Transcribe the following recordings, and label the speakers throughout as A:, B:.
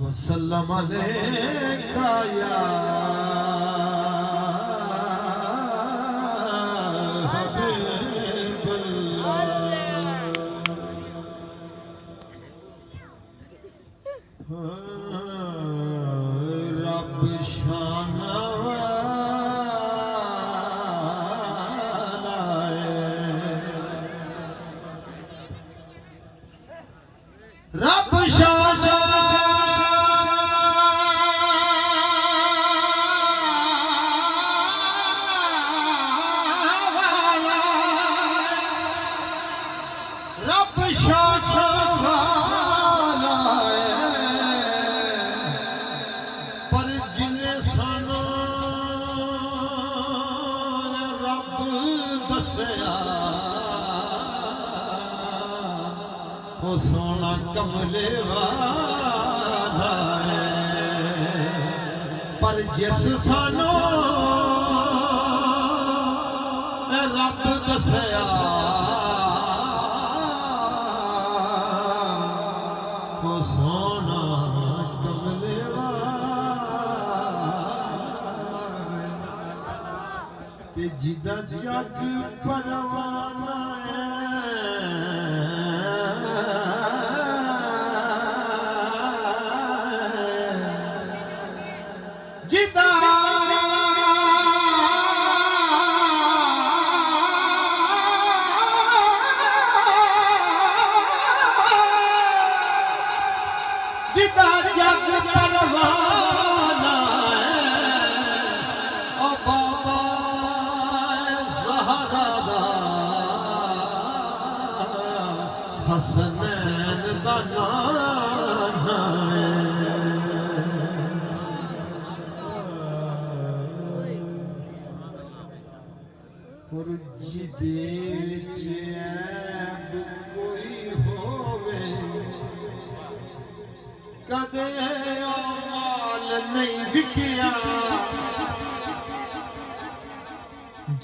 A: वसल्लम अलैका या रब शाना रब शाना रब शाना पर जिन्हें सानू रब दसया वो सोना कमले वाला है। पर जिस सानू रब दसया वो सोना कमले ते जिदा जग परवाना जिदा जिदा जग परवाना ओ बाबा ज़हरा दा हसनैन दा नाना और जिदे विच ऐब कोई होवे कदे माल नहीं विकिया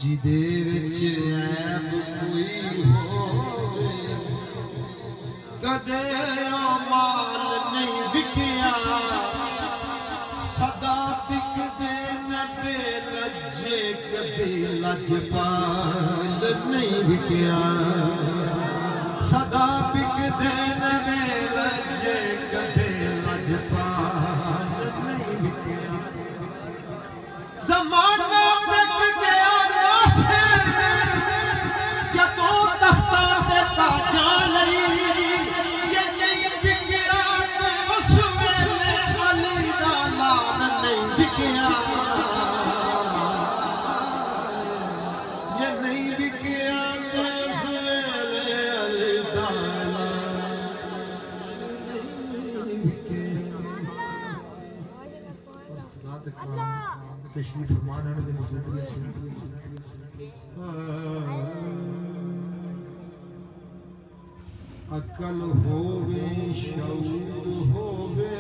A: जिदे विच ऐब कोई होवे कदे माल नहीं विकिया सदा बिकदे न बेलज्जे कदे लजपाल नहीं विकिया सदा बिकदे न बेलज्जे कदे लजपाल नहीं विकिया ज़माना बिक गया नासे जदों दस्तां ते ताजां लई जे नहीं विकिया ते उस वेले अली दा लाल नहीं विकिया जे नहीं विकिया ते उस वेले अली दा लाल नहीं विकिया। और सलात इकराम तशरीफ फरमाने दे मौजूद अकल होवे शऊर होवे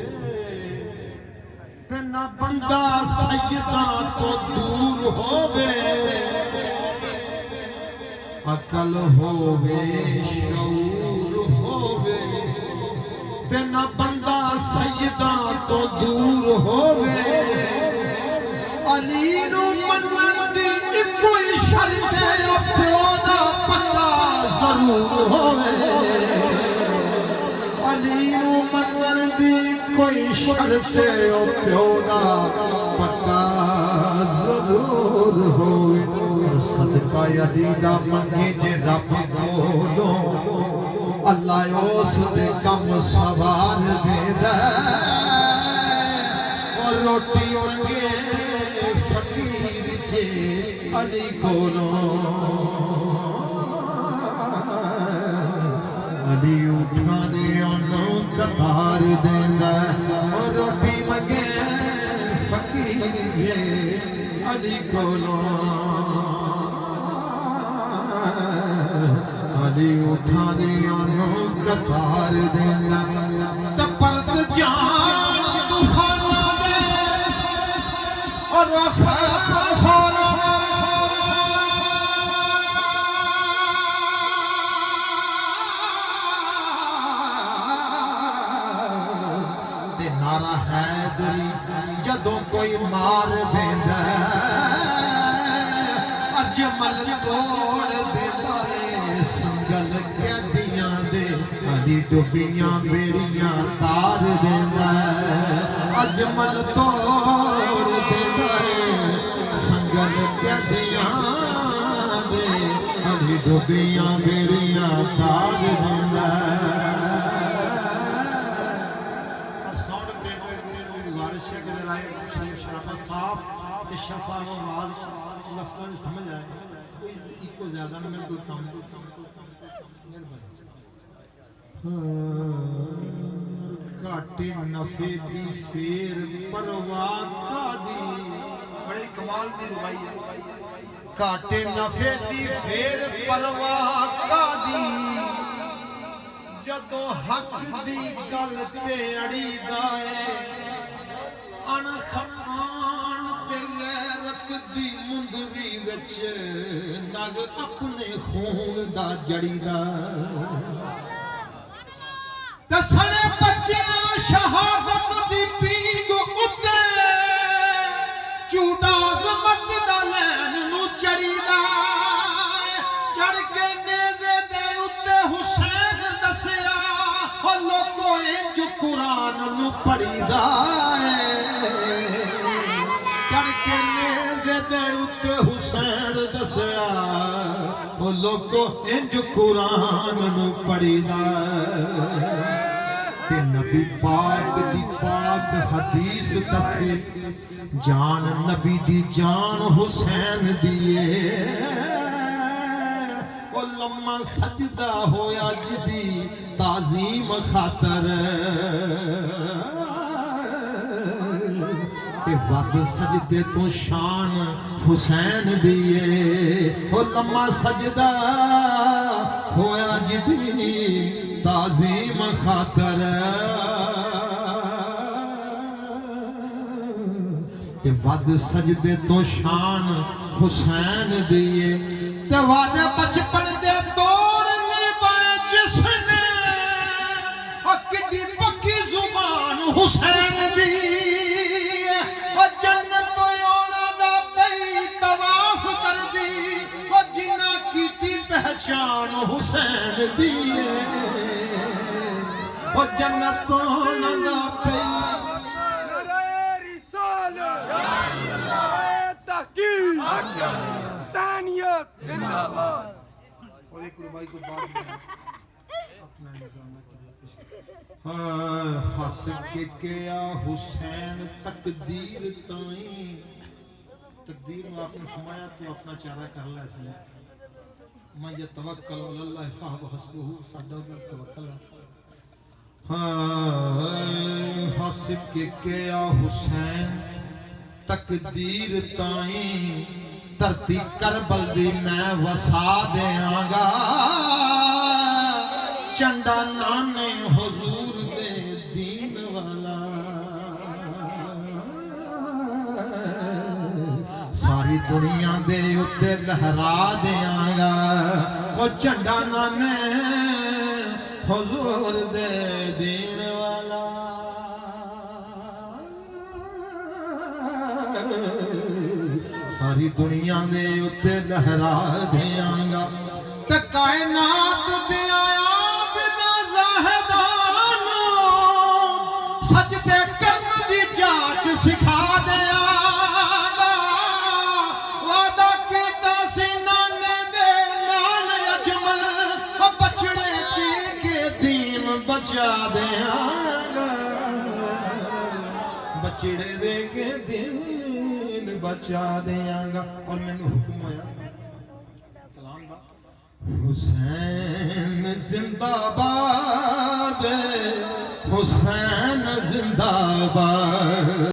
A: ते ना बंदा सजदा तो दूर होवे अकल होवे शऊर होवे ते ना बंदा सजदा तो दूर होवे अली नू मनण दी इक्को ही शर्त है प्यो दा पक्का जरूर होवे अली नू मनण दी कोई शर्त है प्यो दा पक्का जरूर होवे सदका अली दा मंगे जे रब कोलों अल्लाह उस दे कम सवार देंदा और रोटी मंगे फकीर जे अली कोलों अली उठा दे ओनों कतार देंदा और रोटी मंगे फकीर जे अली कोलों अली उठा दे ओनों कतार देंदा ते परत जान तूफाना दे और वफा नारा हैदरी जदों कोई मार देंदा अजमल तोड़ देंदा है संगल कैदियां दे अली डुबियां बेड़ियां तार देंदा अजमल तोड़ देंदा है संगल कैदियां दे अली डुबियां बेड़ियां तार देंदा शफा आवाज लफ्ज़ां दी समझ आए कोई इको ज्यादा ना मेरे कोई काम घाटे नफे दी फेर परवाह कादी बड़ी कमाल दी रुवाई है घाटे नफे दी फेर परवाह कादी जदों हक दी गल ते अड़ीदा है अणखमान ते गैरत दी मुंदरी विच नग अपने खून दा जड़ीदा ते सड़े बच्चियां शहादत दी पीग उत्ते झूठा अज़मत दा लैन नू चढ़ीदा चढ़ के नेज़े दे उत्ते हुसैन दसिया हो लोको इंज कुरान नू पढ़ीदा लोको इंज कुरान नू पढ़ीदा ते नबी पाक दी पाक हदीस दसे जान नबी दी जान हुसैन दिए ओ लम्मा सजदा होया जिदी ताजीम खातर वद सजदे तो शान हुसैन दिए ओ लम्मा सजदा होया जिदी ताजीम खातर ते वद सजदे तो शान हुसैन दिए ते वादे बचपन दे तोड़ने पाए जिसने ओ किड्डी पक्की जुबान हुसैन दी पहचान हुसैन दिए ओ जन्नतों दा पे रिसालत तहकीक हुसैनियत जिंदाबाद और एक रुबाई को बाद में अपना निजाम हंस के क्या हुसैन तकदीर ताई तकदीर में आपने फरमाया तो अपना चारा कर ला इसने मैं ये तवक्कल अल्लाह फहब हस्बुहु सादा पर तवक्कल हंस के क्या हुसैन तकदीर ताई धरती करबल दी मैं वसा देआंगा चंडा नाने हुजूर दे दीन वाला सारी दुनिया दे उत्ते लहरा देआंगा ओ झंडा नाने हुजूर दे दीन वाला सारी दुनिया दे उत्ते लहरा देआंगा ते कायनात दे आया बिना ज़ाहिदान सजदे करन दी जाच सिखा देआंगा वादा कीता सी नाने दे नाल अजमल ओ बचड़े के दीन बचा देआंगा बचड़े दे के दीन बचा देंगा और मैंने हुक्म आया कलाम दा हुसैन जिंदाबाद